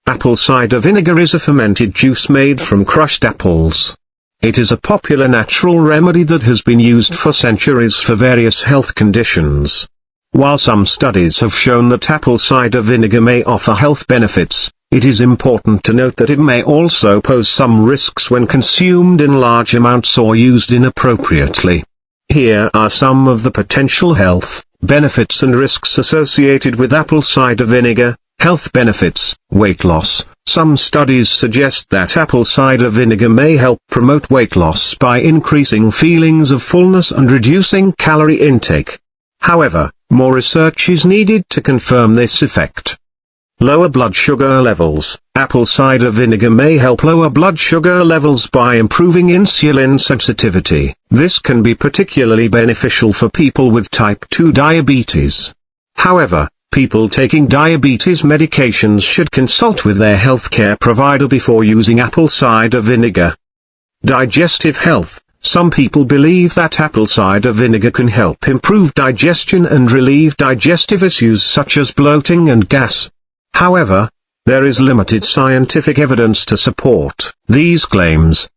Apple cider vinegar is a fermented juice made from crushed apples. It is a popular natural remedy that has been used for centuries for various health conditions. While some studies have shown that apple cider vinegar may offer health benefits, it is important to note that it may also pose some risks when consumed in large amounts or used inappropriately. Here are some of the potential health benefits and risks associated with apple cider vinegar. Health benefits: weight loss. Some studies suggest that apple cider vinegar may help promote weight loss by increasing feelings of fullness and reducing calorie intake. However, more research is needed to confirm this effect. Lower blood sugar levels. Apple cider vinegar may help lower blood sugar levels by improving insulin sensitivity. This can be particularly beneficial for people with type 2 diabetes. However, people taking diabetes medications should consult with their healthcare provider before using apple cider vinegar. Digestive health. Some people believe that apple cider vinegar can help improve digestion and relieve digestive issues such as bloating and gas. However, there is limited scientific evidence to support these claims.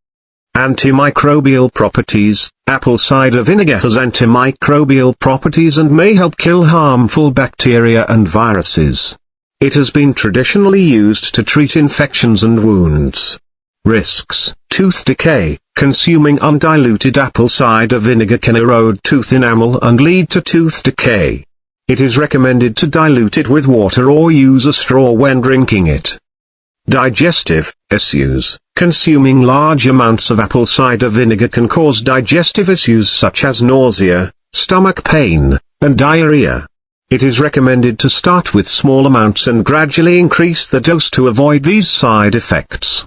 Antimicrobial properties. Apple cider vinegar has antimicrobial properties and may help kill harmful bacteria and viruses. It has been traditionally used to treat infections and wounds. Risks: tooth decay. Consuming undiluted apple cider vinegar can erode tooth enamel and lead to tooth decay. It is recommended to dilute it with water or use a straw when drinking it. Digestive issues. Consuming large amounts of apple cider vinegar can cause digestive issues such as nausea, stomach pain, and diarrhea. It is recommended to start with small amounts and gradually increase the dose to avoid these side effects.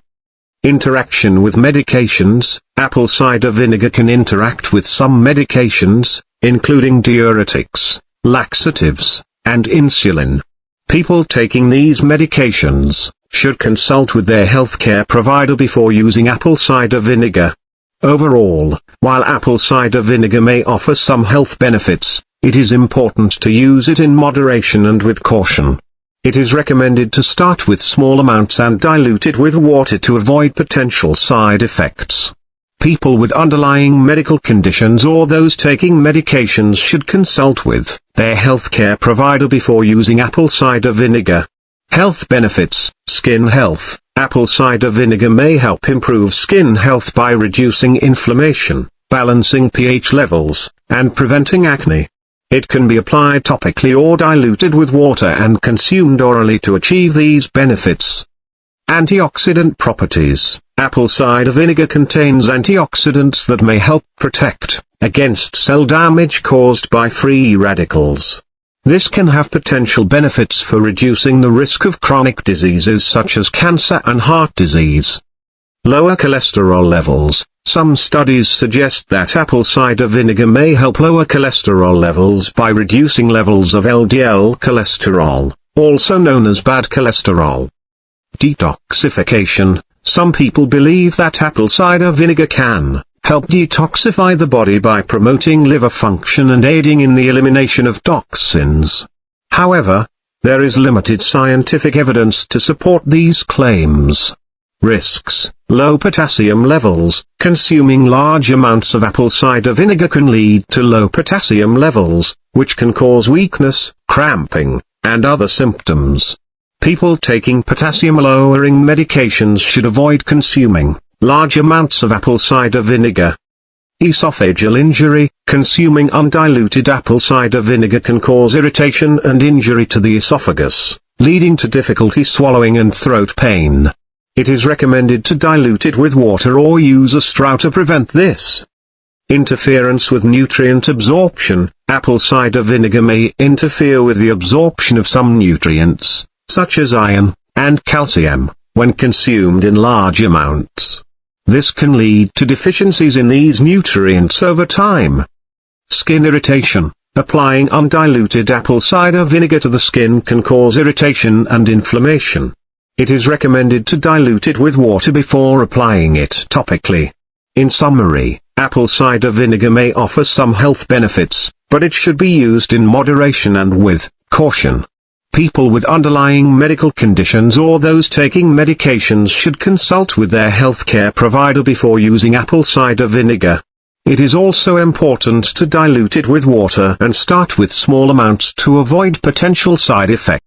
Interaction with medications. Apple cider vinegar can interact with some medications, including diuretics, laxatives, and insulin. People taking these medications should consult with their healthcare provider before using apple cider vinegar. Overall, while apple cider vinegar may offer some health benefits, it is important to use it in moderation and with caution. It is recommended to start with small amounts and dilute it with water to avoid potential side effects. People with underlying medical conditions or those taking medications should consult with their healthcare provider before using apple cider vinegar. Health benefits. Skin health. Apple cider vinegar may help improve skin health by reducing inflammation, balancing pH levels, and preventing acne. It can be applied topically or diluted with water and consumed orally to achieve these benefits. Antioxidant properties. Apple cider vinegar contains antioxidants that may help protect against cell damage caused by free radicals. This can have potential benefits for reducing the risk of chronic diseases such as cancer and heart disease. Lower cholesterol levels. Some studies suggest that apple cider vinegar may help lower cholesterol levels by reducing levels of LDL cholesterol, also known as bad cholesterol. Detoxification. Some people believe that apple cider vinegar can help detoxify the body by promoting liver function and aiding in the elimination of toxins. However, there is limited scientific evidence to support these claims. Risks. Low potassium levels. Consuming large amounts of apple cider vinegar can lead to low potassium levels, which can cause weakness, cramping, and other symptoms. People taking potassium-lowering medications should avoid consuming large amounts of apple cider vinegar. Esophageal injury. Consuming undiluted apple cider vinegar can cause irritation and injury to the esophagus, leading to difficulty swallowing and throat pain. It is recommended to dilute it with water or use a straw to prevent this. Interference with nutrient absorption. Apple cider vinegar may interfere with the absorption of some nutrients, such as iron and calcium, when consumed in large amounts. This can lead to deficiencies in these nutrients over time. Skin irritation. Applying undiluted apple cider vinegar to the skin can cause irritation and inflammation. It is recommended to dilute it with water before applying it topically. In summary, apple cider vinegar may offer some health benefits, but it should be used in moderation and with caution. People with underlying medical conditions or those taking medications should consult with their healthcare provider before using apple cider vinegar. It is also important to dilute it with water and start with small amounts to avoid potential side effects.